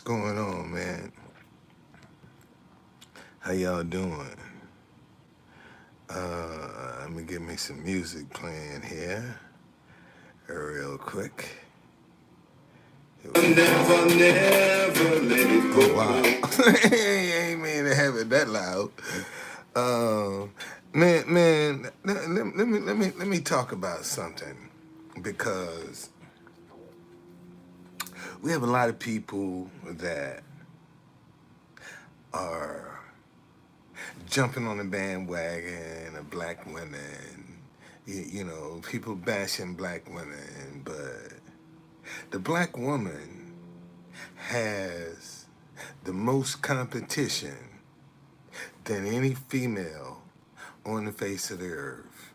going on, man? How y'all doing? Let me get me some music playing here, real quick. Never let it go. Oh, wow. Ain't mean to have it that loud. Man, let me talk about something, because we have a lot of people that are jumping on the bandwagon of black women. You know, people bashing black women, but the black woman has the most competition than any female on the face of the earth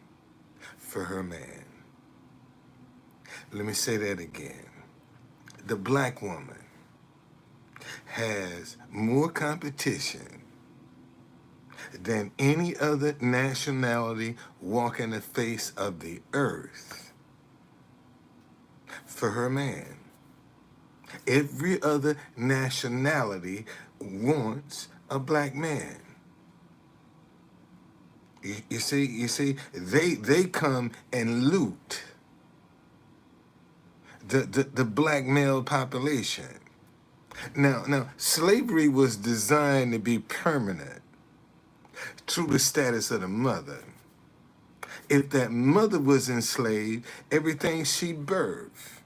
for her man. Let me say that again. The black woman has more competition than any other nationality walking the face of the earth for her man. Every other nationality wants a black man. You see, they come and loot the black male population. Now, slavery was designed to be permanent through the status of the mother. If that mother was enslaved, everything she birthed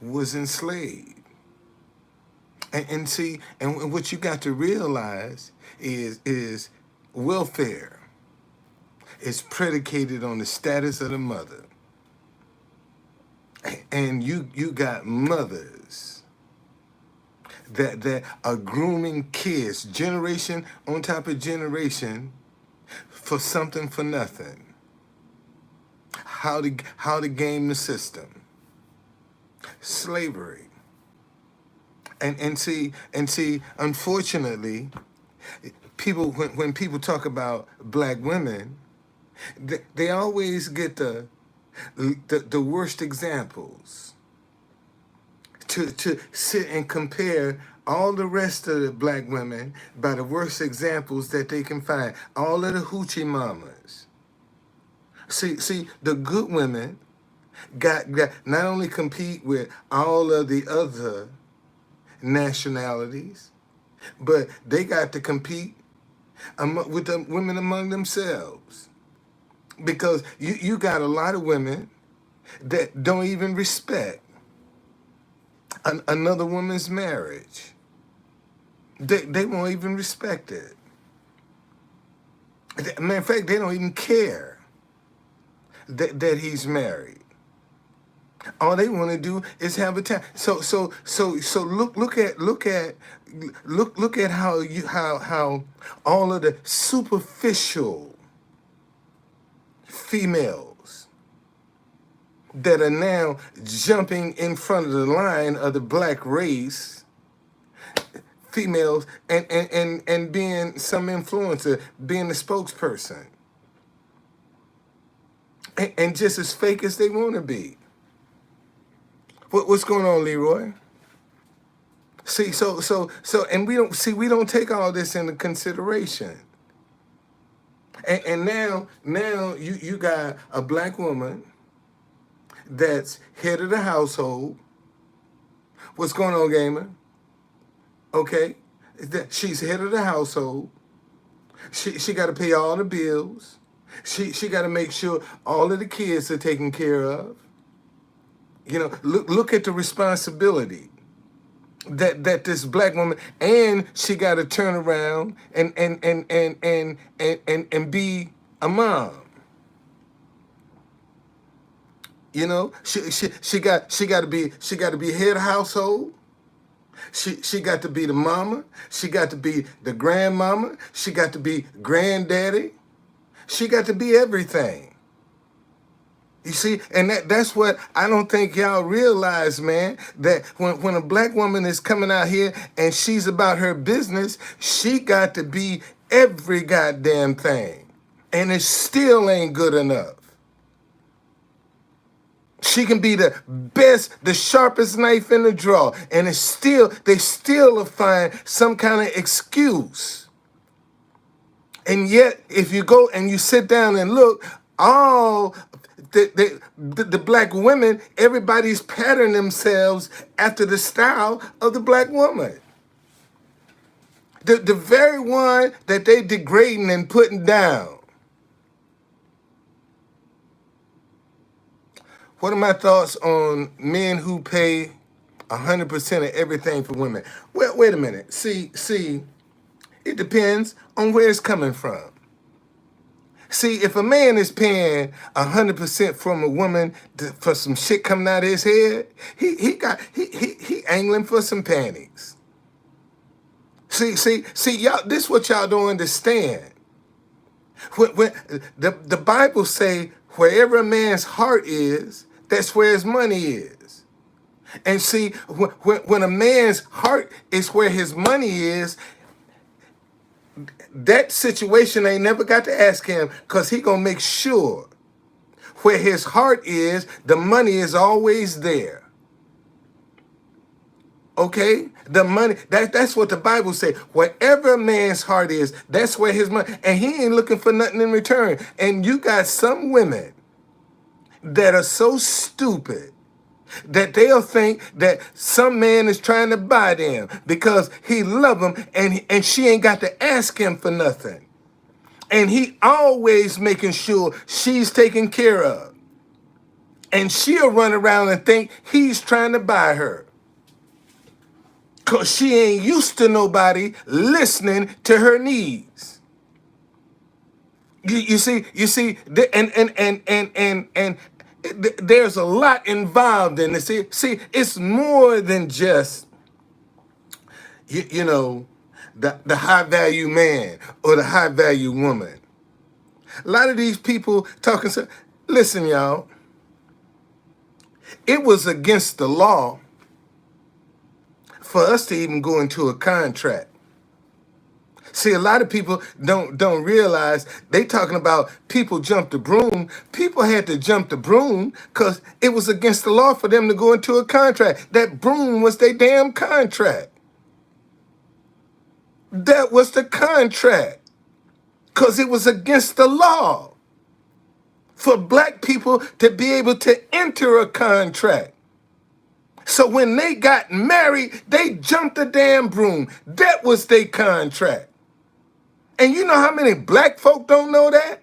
was enslaved. And what you got to realize is welfare is predicated on the status of the mother. And you got mothers that are grooming kids, generation on top of generation, for something for nothing. How to game the system. Slavery. And see, unfortunately, people when people talk about black women, they always get the worst examples to sit and compare all the rest of the black women by the worst examples that they can find. All of the hoochie mamas. See, the good women got not only compete with all of the other nationalities, but they got to compete with the women among themselves. Because you got a lot of women that don't even respect another woman's marriage. They won't even respect it. Matter of fact, they don't even care that he's married. All they want to do is have a time. So look at how all of the superficial females that are now jumping in front of the line of the black race, females, and being some influencer, being the spokesperson, and just as fake as they want to be. What's going on, Leroy? See, and we don't take all this into consideration. And now you got a black woman that's head of the household. What's going on, gamer? Okay, she's head of the household. She got to pay all the bills. She got to make sure all of the kids are taken care of. You know, look at the responsibility that this black woman, and she got to turn around and be a mom. You know, she got to be head of household. She got to be the mama. She got to be the grandmama. She got to be granddaddy. She got to be everything. You see, and that's what I don't think y'all realize, man, that when a black woman is coming out here and she's about her business, she got to be every goddamn thing. And it still ain't good enough. She can be the best, the sharpest knife in the drawer, and they still will find some kind of excuse. And yet, if you go and you sit down and look, all the black women, everybody's patterned themselves after the style of the black woman. The very one that they degrading and putting down. What are my thoughts on men who pay 100% of everything for women? Well, wait a minute. See, it depends on where it's coming from. See, if a man is paying 100% from a woman for some shit coming out of his head, he angling for some panties. See, y'all. This is what y'all don't understand. When the Bible say, wherever a man's heart is, that's where his money is. And see, when a man's heart is where his money is, that situation ain't never got to ask him, because he gonna make sure where his heart is, the money is always there. Okay? The money, that's what the Bible say. Wherever a man's heart is, that's where his money, and he ain't looking for nothing in return. And you got some women that are so stupid that they'll think that some man is trying to buy them because he love them, and she ain't got to ask him for nothing. And he always making sure she's taken care of. And she'll run around and think he's trying to buy her, because she ain't used to nobody listening to her needs. You see, and there's a lot involved in this. See, it's more than just the high value man or the high value woman. A lot of these people talking. Listen, y'all. It was against the law for us to even go into a contract. See, a lot of people don't realize they talking about people jump the broom. People had to jump the broom because it was against the law for them to go into a contract. That broom was their damn contract. That was the contract, because it was against the law for black people to be able to enter a contract. So when they got married, they jumped the damn broom. That was their contract. And you know how many black folk don't know that?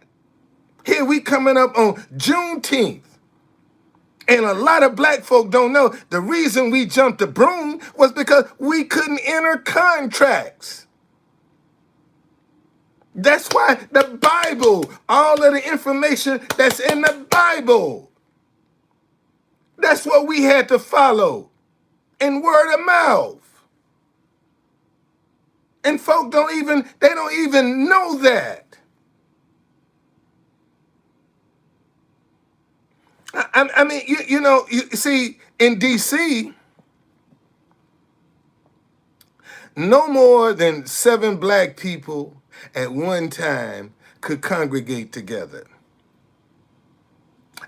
Here we coming up on Juneteenth. And a lot of black folk don't know the reason we jumped the broom was because we couldn't enter contracts. That's why the Bible, all of the information that's in the Bible, that's what we had to follow in word of mouth. And folk don't even know that. I mean, you see, in D.C., no more than 7 black people at one time could congregate together.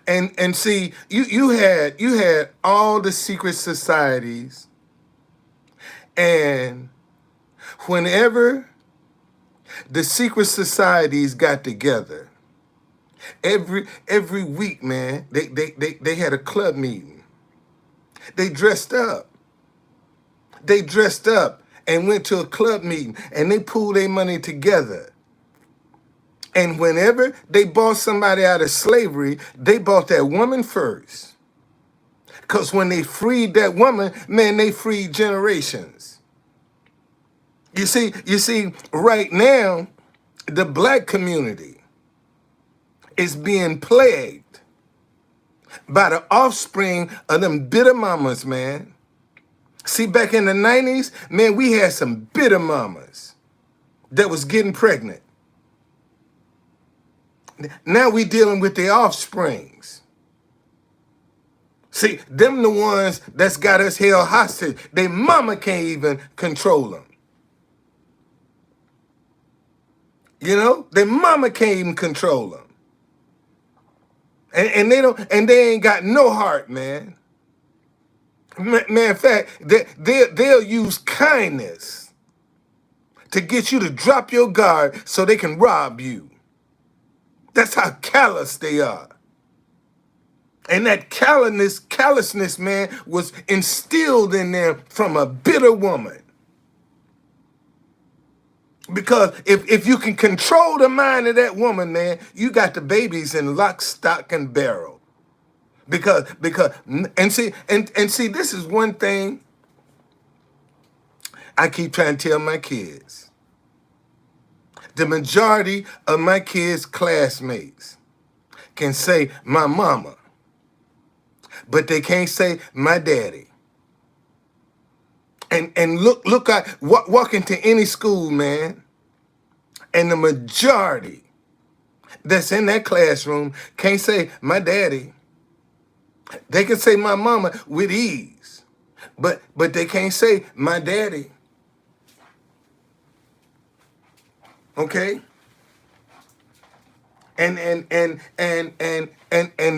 And see, you had all the secret societies, and whenever the secret societies got together, every week, man, they had a club meeting. They dressed up. And went to a club meeting, and they pooled their money together. And whenever they bought somebody out of slavery, they bought that woman first. Because when they freed that woman, man, they freed generations. You see, right now, the black community is being plagued by the offspring of them bitter mamas, man. See, back in the 90s, man, we had some bitter mamas that was getting pregnant. Now we dealing with the offsprings. See, them the ones that's got us held hostage. They mama can't even control them. Their mama can't even control them. And they ain't got no heart, man. Man, in fact, they'll use kindness to get you to drop your guard so they can rob you. That's how callous they are. And that callousness, man, was instilled in them from a bitter woman. Because if you can control the mind of that woman, man, you got the babies in lock, stock, and barrel. Because and see, this is one thing I keep trying to tell my kids. The majority of my kids' classmates can say my mama, but they can't say my daddy. And look, I walk into any school, man, and the majority that's in that classroom can't say my daddy. They can say my mama with ease, but they can't say my daddy. Okay? And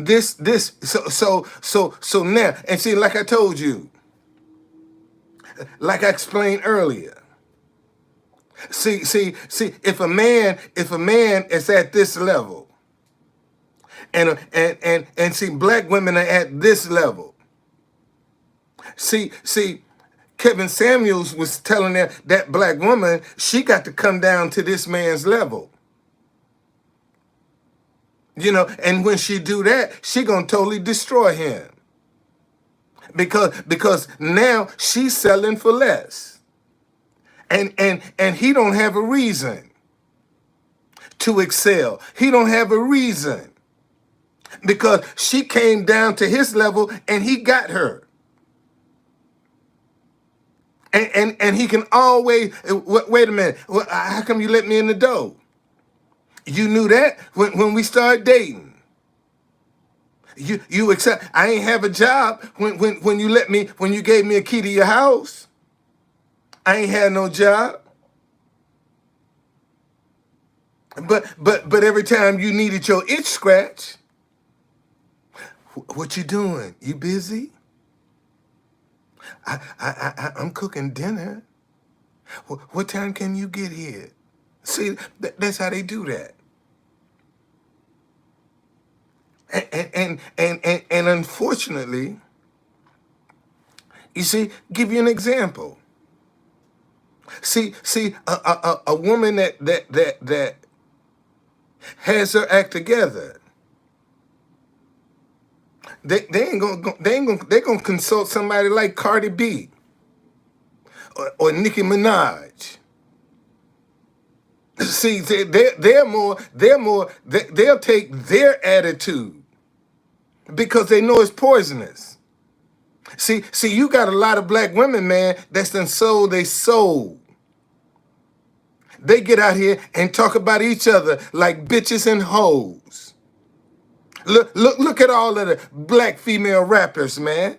this so now, and see, like I told you, like I explained earlier. See, if a man is at this level, and see, black women are at this level. See, Kevin Samuels was telling that black woman she got to come down to this man's level. You know, and when she do that, she gonna totally destroy him. Because now she's selling for less. And he don't have a reason to excel. He don't have a reason. Because she came down to his level and he got her. And he can always, wait a minute, how come you let me in the door? You knew that when we started dating. You accept, I ain't have a job when you gave me a key to your house. I ain't had no job. But every time you needed your itch scratch, what you doing? You busy? I'm cooking dinner. What time can you get here? See, that's how they do that. And unfortunately, you see, give you an example. See, a woman that has her act together, they're gonna consult somebody like Cardi B or Nicki Minaj. See, they'll take their attitude because they know it's poisonous. See, you got a lot of black women, man, that's done sold their soul. They get out here and talk about each other like bitches and hoes. Look at all of the black female rappers, man.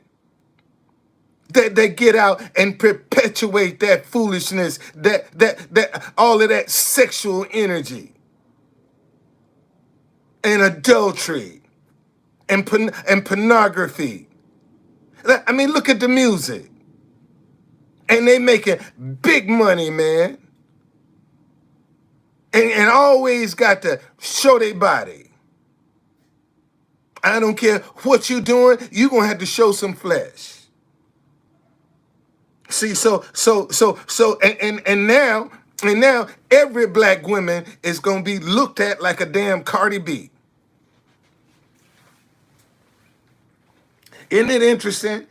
They get out and perpetuate that foolishness, that all of that sexual energy and adultery and pornography. I mean, look at the music. And they making big money, man. And always got to show their body. I don't care what you doing, you gonna have to show some flesh. See, and now every black woman is gonna be looked at like a damn Cardi B. Isn't it interesting?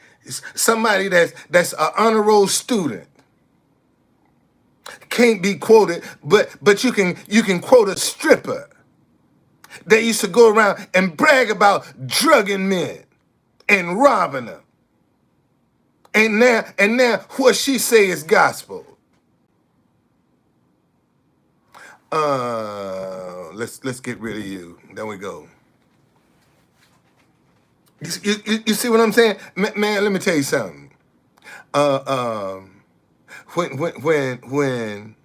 Somebody that's an honor roll student can't be quoted, but you can quote a stripper that used to go around and brag about drugging men and robbing them. And now what she say is gospel. Let's get rid of you. There we go. You see what I'm saying, man? Let me tell you something. When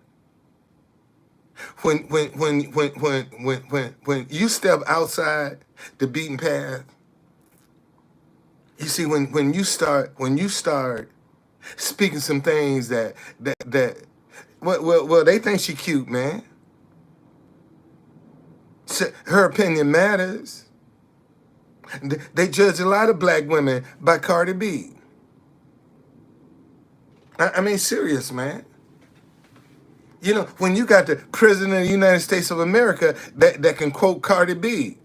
when you step outside the beaten path, you see when you start speaking some things that well they think she cute, man. Her opinion matters. They judge a lot of black women by Cardi B. I mean, serious, man. You know, when you got the president of the United States of America that can quote Cardi B,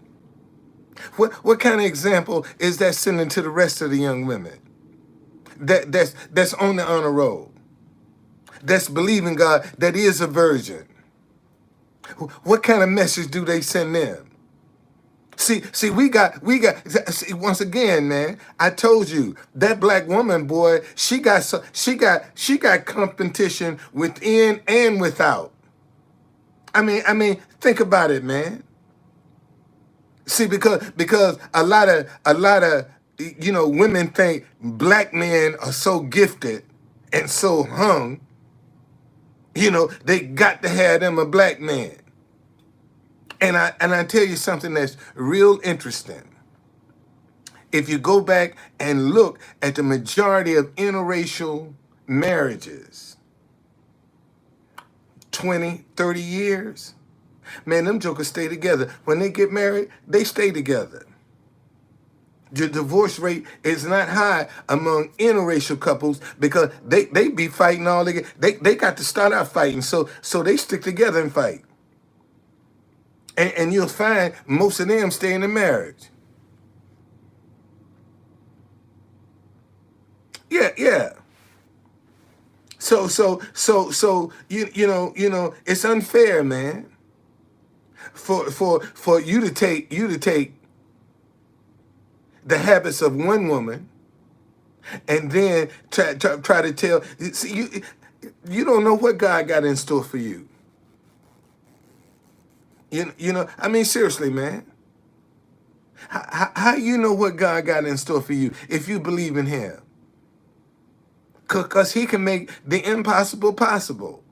what kind of example is that sending to the rest of the young women that's on the honor roll, that's believing God, that is a virgin? What kind of message do they send them? See, see, once again, man. I told you that black woman, boy, she got competition within and without. I mean, think about it, man. See, because a lot of women think black men are so gifted and so hung, they got to have them a black man. And I tell you something that's real interesting. If you go back and look at the majority of interracial marriages, 20, 30 years, man, them jokers stay together. When they get married, they stay together. The divorce rate is not high among interracial couples because they be fighting all they got to start out fighting, so they stick together and fight. And you'll find most of them stay in the marriage. Yeah. So it's unfair, man, for you to take the habits of one woman and then try to tell. See, you don't know what God got in store for you. I mean, seriously, man. How you know what God got in store for you if you believe in Him? Because He can make the impossible possible.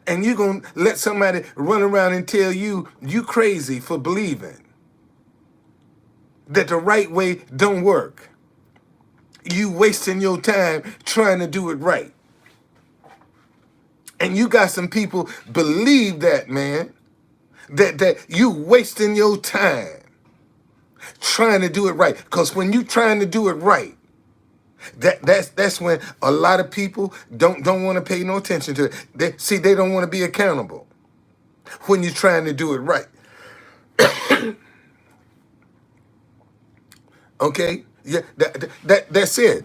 And you're going to let somebody run around and tell you crazy for believing that the right way don't work. You wasting your time trying to do it right. And you got some people believe that, man, that you wasting your time trying to do it right. Because when you trying to do it right, that's when a lot of people don't want to pay no attention to it. They don't want to be accountable when you're trying to do it right. Okay? Yeah, that's it.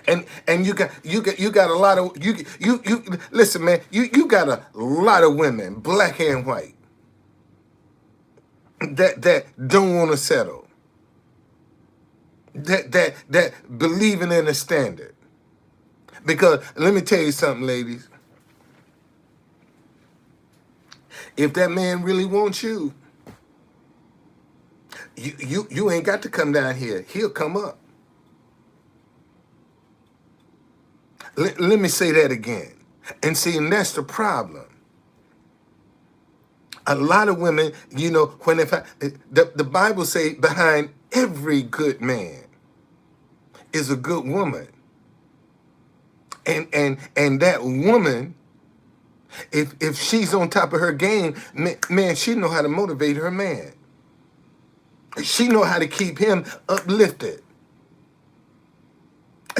And you got a lot of you listen, man, you got a lot of women, black and white, that don't want to settle. That believing in a standard. Because let me tell you something, ladies. If that man really wants you, you ain't got to come down here. He'll come up. Let me say that again. And that's the problem. A lot of women, when the Bible say behind every good man is a good woman. And that woman, if she's on top of her game, man, she know how to motivate her man. She know how to keep him uplifted.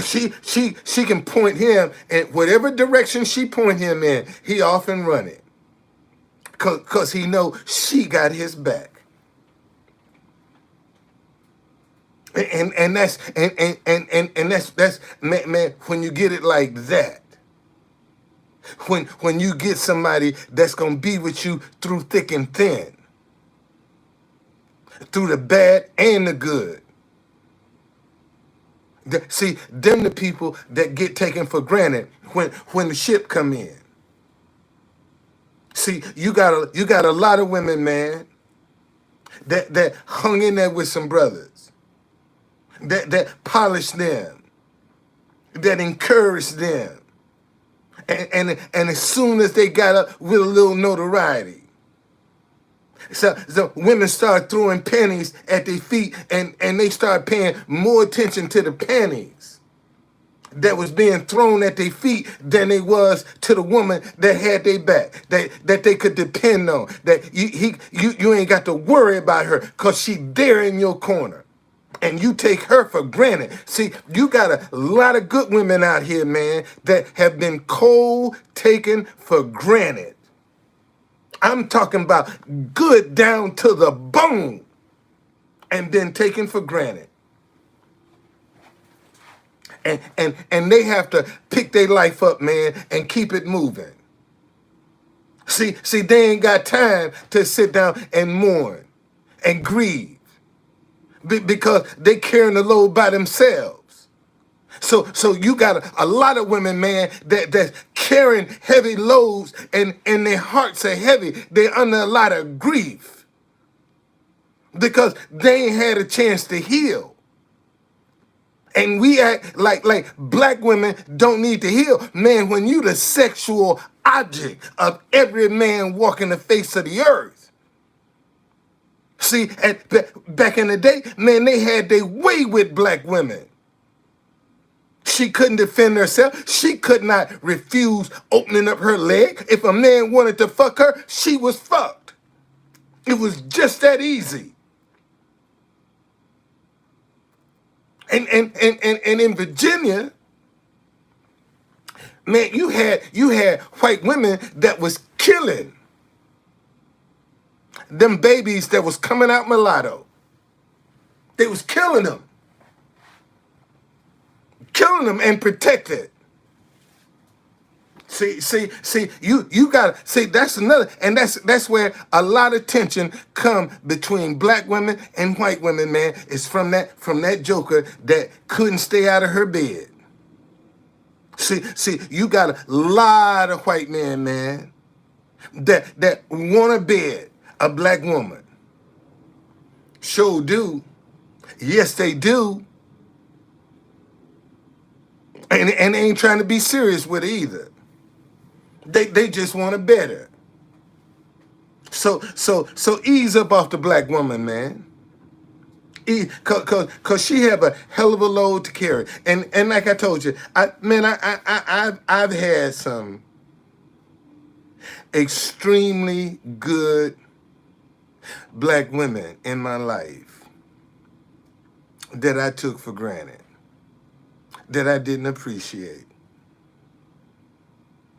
She can point him in whatever direction she point him in, he off and running. Cause he know she got his back. And that's man, when you get it like that. When you get somebody that's gonna be with you through thick and thin, through the bad and the good. See, them the people that get taken for granted when the ship come in. See, you got a lot of women, man, that hung in there with some brothers, that polished them, that encouraged them, And as soon as they got up with a little notoriety, so women start throwing panties at their feet, and they start paying more attention to the panties that was being thrown at their feet than they was to the woman that had their back, that they could depend on, that you ain't got to worry about her because she there in your corner. And you take her for granted. See, you got a lot of good women out here, man, that have been cold taken for granted. I'm talking about good down to the bone and been taken for granted. And they have to pick their life up, man, and keep it moving. See, they ain't got time to sit down and mourn and grieve because they carrying the load by themselves. So you got a lot of women, man, that's carrying heavy loads, and their hearts are heavy. They're under a lot of grief because they ain't had a chance to heal. And we act like black women don't need to heal. Man, when you the sexual object of every man walking the face of the earth. See, back in the day, man, they had their way with black women. She couldn't defend herself. She could not refuse opening up her leg. If a man wanted to fuck her, she was fucked. It was just that easy. And in Virginia, man, you had white women that was killing them babies that was coming out mulatto. They was killing them and protected. See, you gotta see that's another, and that's where a lot of tension come between black women and white women, man. It's from that joker that couldn't stay out of her bed. See, you got a lot of white men, man, that want to bed a black woman. Sure do. Yes, they do. And they ain't trying to be serious with it either. They just want to better. So ease up off the black woman, man. Cause she have a hell of a load to carry. And like I told you, I've had some extremely good black women in my life that I took for granted, that I didn't appreciate.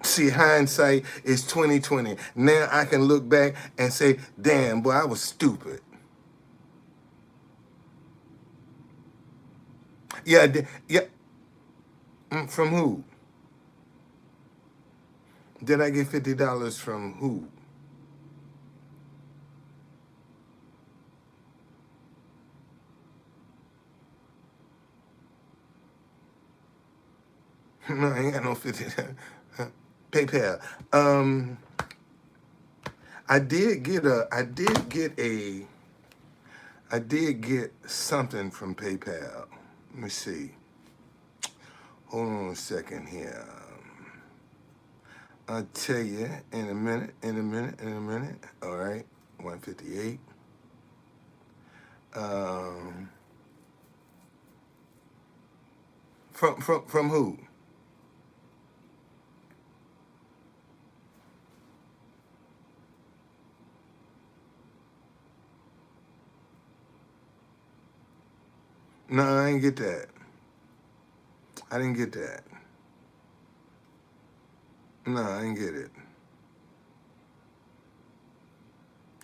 See, hindsight is 2020. Now I can look back and say, damn, boy, I was stupid. Yeah. From who? Did I get $50 from who? No, I ain't got no 50. PayPal. I did get something from PayPal. Let me see. Hold on a second here. I'll tell you in a minute. All right, 158. From who? No, I didn't get that. I didn't get that. No, I didn't get it.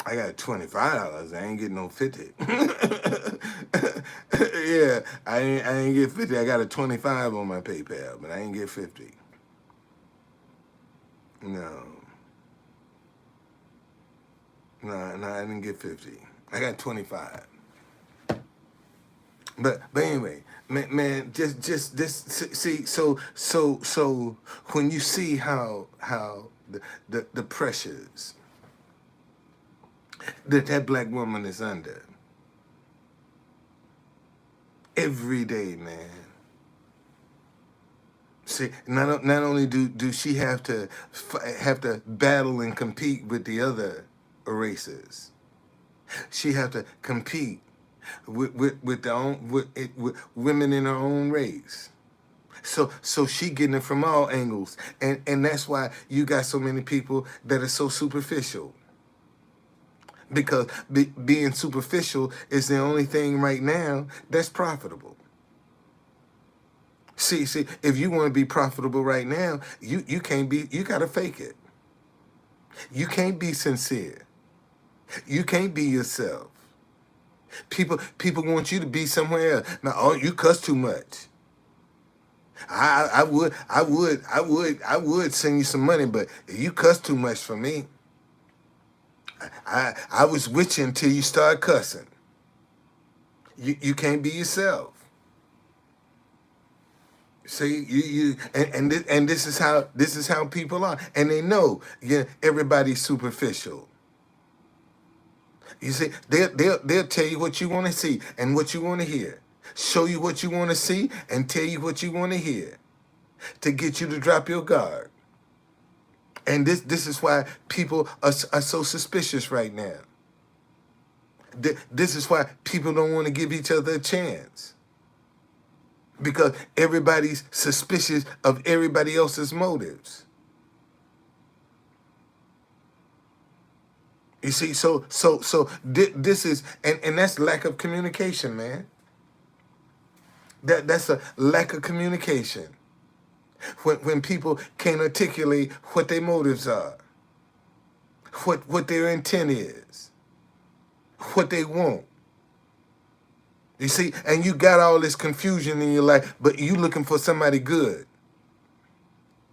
I got $25. I ain't getting no 50. Yeah, I ain't get 50. I got a 25 on my PayPal, but I ain't get 50. No. No, I didn't get 50. I got 25. But anyway, man, just this. See, so when you see how the pressures that black woman is under every day, man. See, not only do she have to battle and compete with the other races, she have to compete with women in her own race. So she getting it from all angles, and that's why you got so many people that are so superficial, because being superficial is the only thing right now that's profitable. See, if you want to be profitable right now, you can't be. You gotta fake it. You can't be sincere. You can't be yourself. People want you to be somewhere else. Now, oh, you cuss too much. I would send you some money, but you cuss too much for me. I was with you until you start cussing. You can't be yourself. See, and this is how people are, and they know, yeah, everybody's superficial. You see, they'll tell you what you want to see and what you want to hear, show you what you want to see and tell you what you want to hear, to get you to drop your guard. And this is why people are so suspicious right now. This is why people don't want to give each other a chance, because everybody's suspicious of everybody else's motives. You see, this is, and that's lack of communication, man. That's a lack of communication. When people can't articulate what their motives are, what their intent is, what they want. You see, and you got all this confusion in your life, but you looking for somebody good.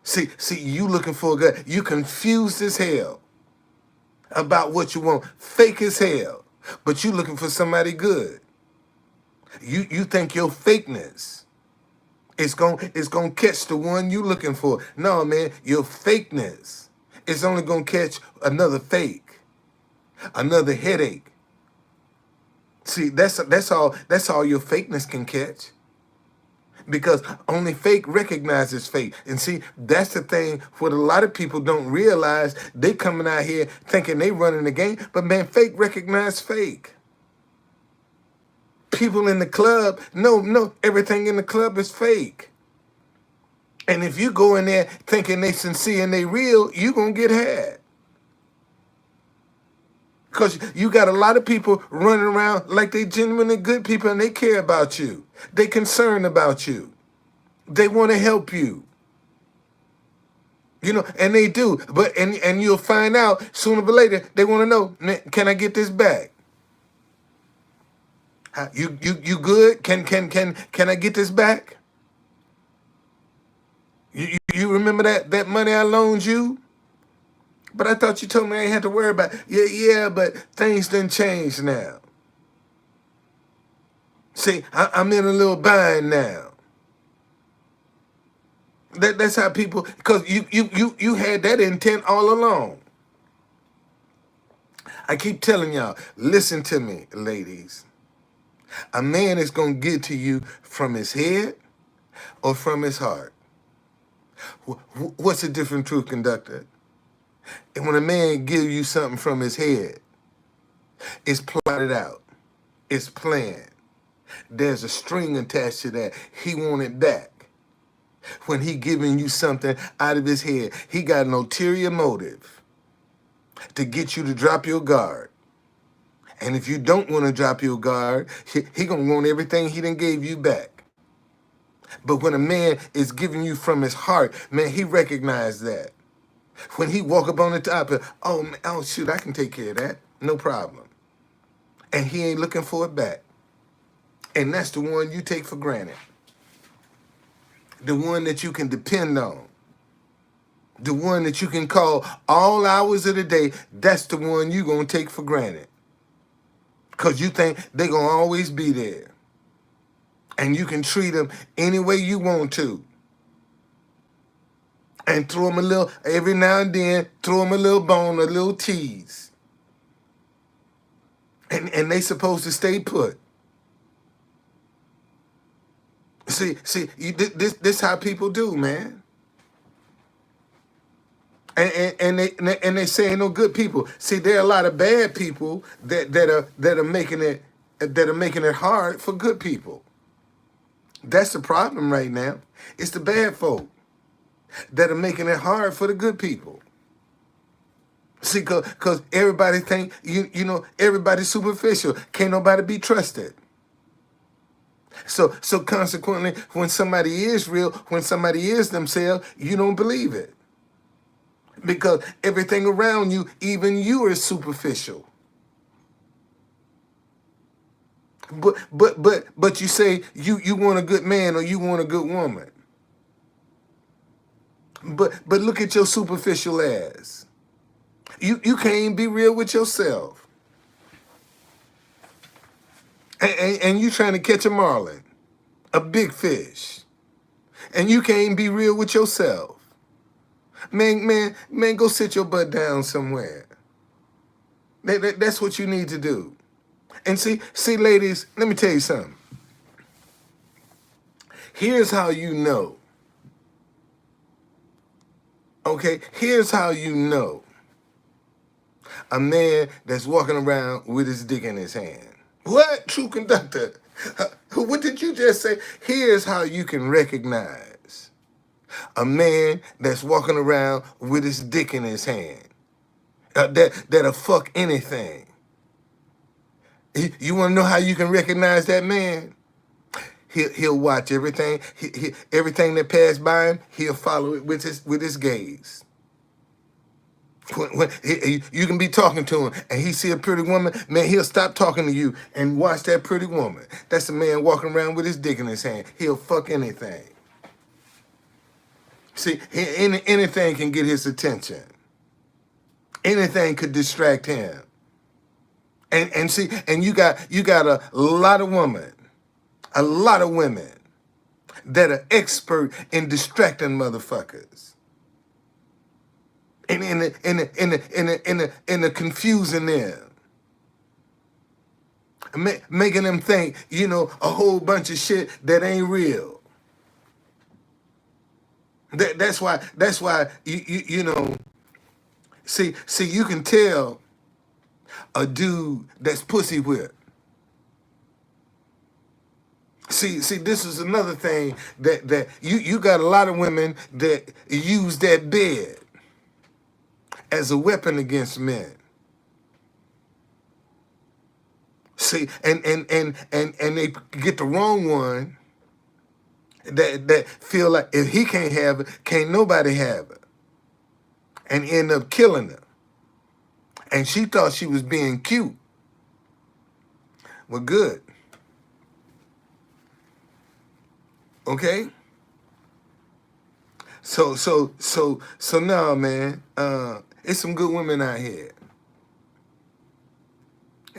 See, you looking for a good. You confused as hell about what you want, fake as hell, but you looking for somebody good. You think your fakeness is gonna catch the one you looking for. No, man, your fakeness is only gonna catch another fake, another headache. See, that's all your fakeness can catch. Because only fake recognizes fake. And see, that's the thing what a lot of people don't realize. They coming out here thinking they running the game, but man, fake recognize fake. People in the club, no, everything in the club is fake. And if you go in there thinking they sincere and they real, you gonna get had. Because you got a lot of people running around like they genuinely good people and they care about you. They concerned about you. They want to help you. You know, and they do. But and you'll find out sooner or later they want to know, can I get this back? You good? Can I get this back? You remember that money I loaned you? But I thought you told me I ain't had to worry about it. Yeah, but things done changed now. See, I'm in a little bind now. That's how people, because you had that intent all along. I keep telling y'all, listen to me, ladies. A man is going to get to you from his head or from his heart. What's the difference, truth conductor? And when a man gives you something from his head, it's plotted out. It's planned. There's a string attached to that. He want it back. When he giving you something out of his head, he got an ulterior motive to get you to drop your guard. And if you don't want to drop your guard, he gonna want everything he done gave you back. But when a man is giving you from his heart, man, he recognizes that. When he walk up on the top, oh shoot, I can take care of that. No problem. And he ain't looking for it back. And that's the one you take for granted. The one that you can depend on. The one that you can call all hours of the day. That's the one you gonna take for granted. Because you think they're gonna always be there. And you can treat them any way you want to. And throw them a little, every now and then, throw them a little bone, a little tease. And they supposed to stay put. This how people do, man. And they say ain't no good people. See, there are a lot of bad people that are making it hard for good people. That's the problem right now. It's the bad folk that are making it hard for the good people. See, cause everybody think everybody's superficial. Can't nobody be trusted. So consequently, when somebody is real, when somebody is themselves, you don't believe it. Because everything around you, even you, is superficial. But you say you want a good man or you want a good woman. But look at your superficial ass. You can't even be real with yourself. And you trying to catch a marlin, a big fish. And you can't even be real with yourself. Man, go sit your butt down somewhere. That's what you need to do. And see, ladies, let me tell you something. Here's how you know. Okay, here's how you know a man that's walking around with his dick in his hand. What? True conductor? What did you just say? Here's how you can recognize a man that's walking around with his dick in his hand. That'll fuck anything. You want to know how you can recognize that man? He'll watch everything. Everything that passed by him, he'll follow it with his gaze. When you can be talking to him and he see a pretty woman, man, he'll stop talking to you and watch that pretty woman. That's a man walking around with his dick in his hand. He'll fuck anything. See, anything can get his attention. Anything could distract him. And see, and you got a lot of women that are expert in distracting motherfuckers. And in the confusing them. Making them think, a whole bunch of shit that ain't real. That's why see, you can tell a dude that's pussy whipped. See, this is another thing that you got a lot of women that use that bed as a weapon against men. See, and they get the wrong one that feel like if he can't have it, can't nobody have it. And end up killing her. And she thought she was being cute. Well, good. Okay? So now, man, it's some good women out here.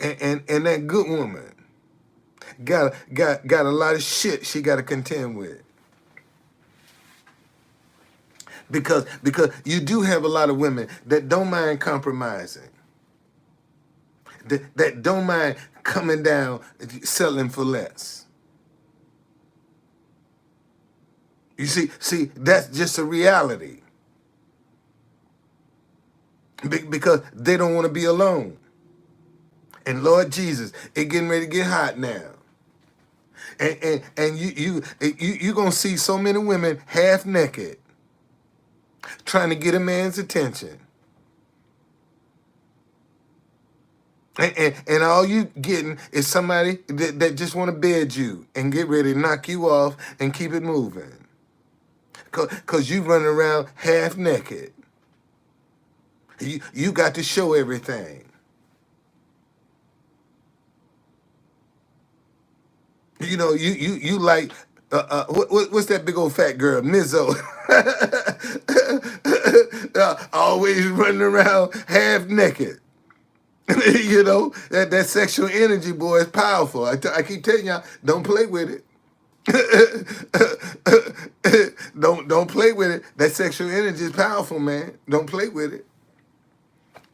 And that good woman got a lot of shit she got to contend with. Because you do have a lot of women that don't mind compromising. That don't mind coming down, selling for less. You see, that's just a reality. Because they don't want to be alone. And Lord Jesus, it getting ready to get hot now. And you gonna see so many women half naked trying to get a man's attention. And all you getting is somebody that just want to bed you and get ready to knock you off and keep it moving. Because you running around half naked. You got to show everything. You like, what's that big old fat girl, Mizzo? Always running around half naked. That sexual energy, boy, is powerful. I keep telling y'all, don't play with it. Don't play with it. That sexual energy is powerful, man. Don't play with it.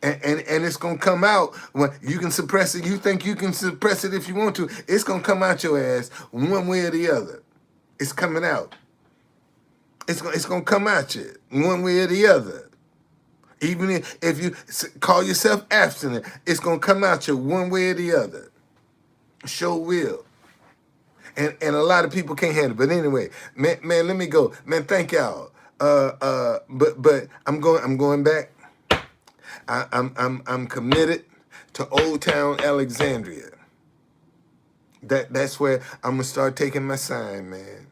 And it's gonna come out when you can suppress it. You think you can suppress it if you want to. It's gonna come out your ass one way or the other. It's coming out. It's gonna come at you one way or the other. Even if you call yourself abstinent, it's gonna come out you one way or the other. Sure will. And a lot of people can't handle it. But anyway, man, let me go. Man, thank y'all. But I'm going back. I'm committed to Old Town Alexandria. That's where I'm gonna start taking my sign, man.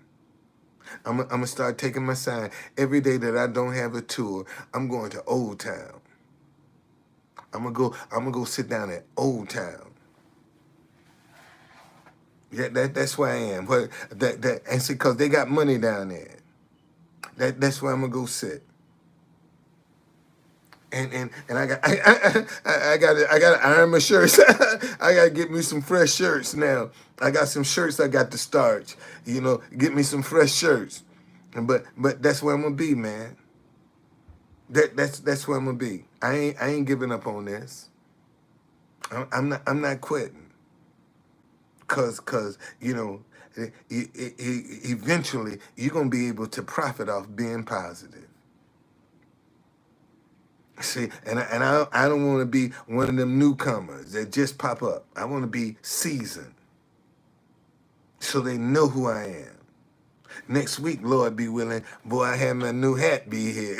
I'm gonna start taking my sign every day that I don't have a tour. I'm going to Old Town. I'm gonna go sit down at Old Town. Yeah, that's where I am. But and see, cause they got money down there. That's where I'm gonna go sit. And I got to iron my shirts. I got to get me some fresh shirts now. I got some shirts I got to starch. Get me some fresh shirts. But that's where I'm gonna be, man. That's where I'm gonna be. I ain't giving up on this. I'm not quitting. Cause eventually you're gonna be able to profit off being positive. See, and I don't want to be one of them newcomers that just pop up. I want to be seasoned, so they know who I am. Next week, Lord be willing, boy, I have my new hat be here.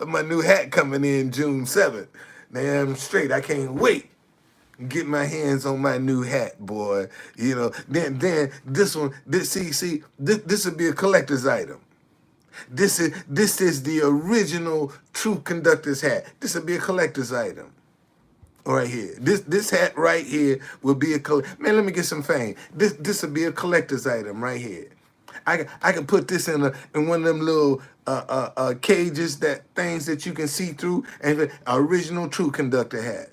My new hat coming in June 7th. Damn straight, I can't wait. Get my hands on my new hat, boy. Then this one, this will be a collector's item. This is the original True Conductor's hat. This will be a collector's item right here. This hat right here will be man. Let me get some fame. This will be a collector's item right here. I can put this in one of them little cages, that things that you can see through, and the original True Conductor hat.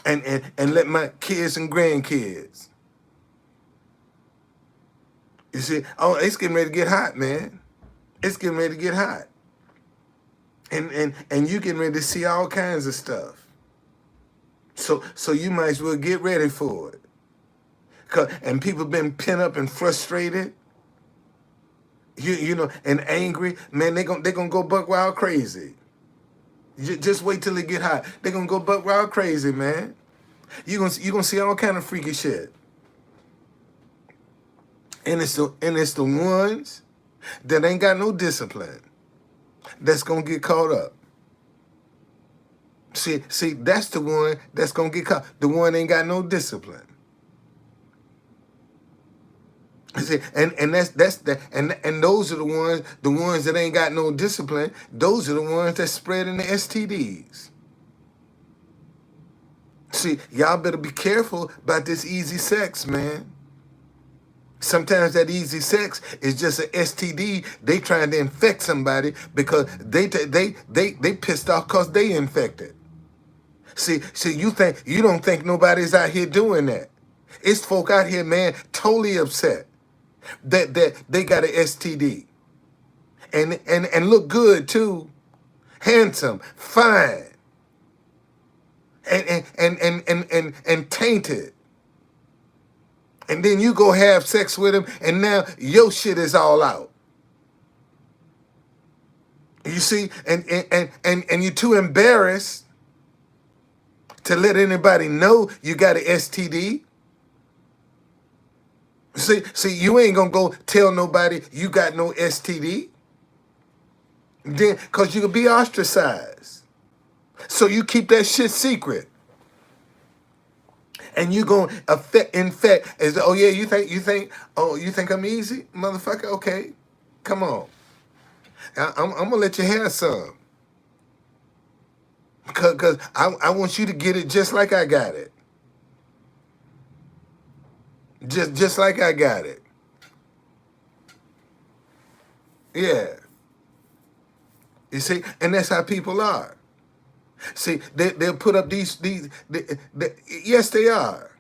And let my kids and grandkids. You see, it's getting ready to get hot, man. It's getting ready to get hot. And you getting ready to see all kinds of stuff. So you might as well get ready for it. And people been pent up and frustrated. And angry. Man, they gonna go buck wild crazy. Just wait till it get hot. They're gonna go buck wild crazy, man. You gonna see all kind of freaky shit. And it's the ones that ain't got no discipline that's gonna get caught up. See, that's the one that's gonna get caught. The one ain't got no discipline. See, and that's and those are the ones that ain't got no discipline. Those are the ones that spreading the STDs. See, y'all better be careful about this easy sex, man. Sometimes that easy sex is just an STD. They trying to infect somebody because they pissed off because they infected. See, you don't think nobody's out here doing that. It's folk out here, man, totally upset that they got an STD. And look good too. Handsome, fine. And tainted. And then you go have sex with him, and now your shit is all out. You see, and you're too embarrassed to let anybody know you got an STD. See, you ain't gonna go tell nobody you got no STD. Then, cause you could be ostracized. So you keep that shit secret. And you gonna infect as oh yeah, you think I'm easy, motherfucker? Okay, come on. I'm gonna let you have some. Cause I want you to get it just like I got it. Just like I got it. Yeah. You see, and that's how people are. See, they'll put up these yes, they are.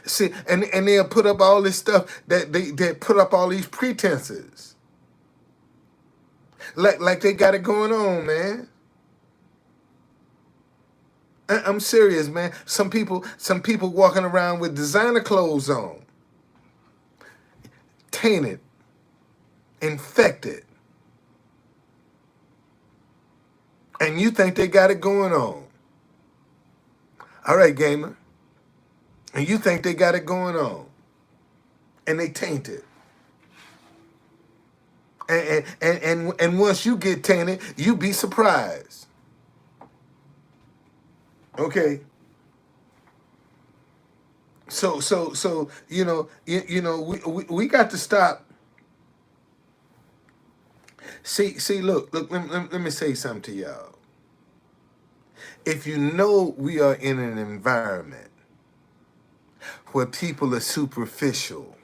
See, and they'll put up all this stuff that they put up all these pretenses. Like they got it going on, man. I'm serious, man. Some people walking around with designer clothes on. tainted, infected, and you think they got it going on. All right, gamer. And you think they got it going on. And they tainted. And once you get tainted, you be surprised. Okay. So we got to stop. See, look, let me say something to y'all. If you know we are in an environment where people are superficial,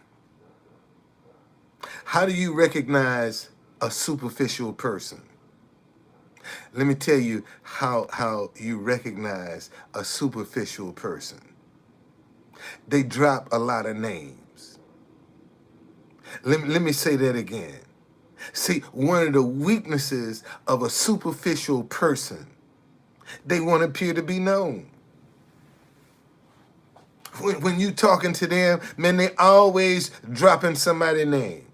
how do you recognize a superficial person? Let me tell you how you recognize a superficial person. They drop a lot of names. Let me say that again. See, one of the weaknesses of a superficial person, they want to appear to be known. When you talking to them, man, they always dropping somebody's name.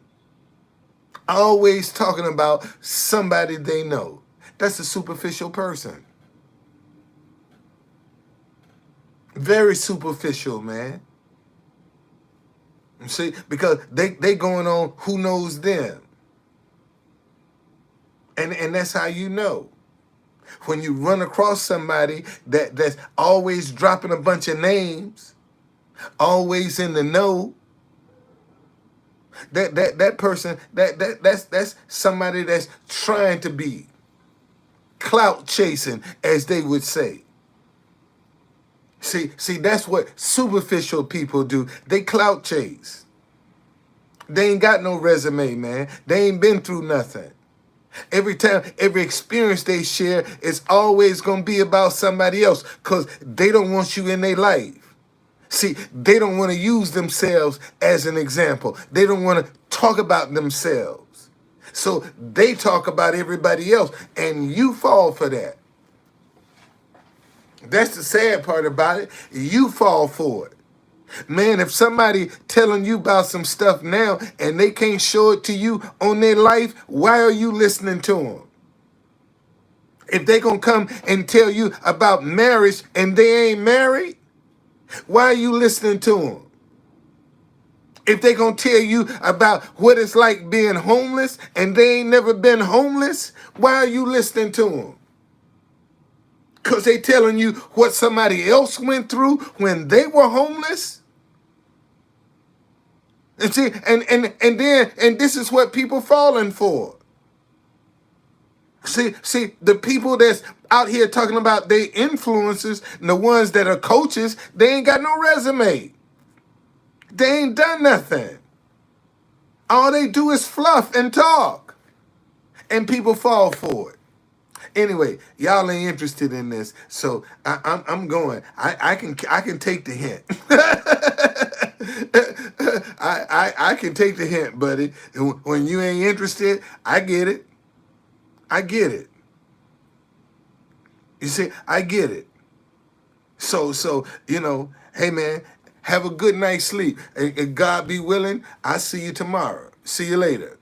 Always talking about somebody they know. That's a superficial person. Very superficial, man. You see, because they going on who knows them. And that's how you know. When you run across somebody that's always dropping a bunch of names, always in the know, that person, that's somebody that's trying to be clout chasing, as they would say. See, that's what superficial people do. They clout chase. They ain't got no resume, man. They ain't been through nothing. Every time, every experience they share is always going to be about somebody else because they don't want you in their life. See, they don't want to use themselves as an example. They don't want to talk about themselves. So they talk about everybody else, and you fall for that. That's the sad part about it. You fall for it. Man, if somebody telling you about some stuff now and they can't show it to you on their life, why are you listening to them? If they gonna come and tell you about marriage and they ain't married, why are you listening to them? If they gonna tell you about what it's like being homeless and they ain't never been homeless, why are you listening to them? Because they telling you what somebody else went through when they were homeless? And see, and this is what people falling for. See, the people that's out here talking about they influencers, the ones that are coaches, they ain't got no resume. They ain't done nothing. All they do is fluff and talk. And people fall for it. Anyway, y'all ain't interested in this, so I'm going. I can take the hint. I can take the hint, buddy. When you ain't interested, I get it. I get it. You see, I get it. So hey man, have a good night's sleep. And God be willing, I'll see you tomorrow. See you later.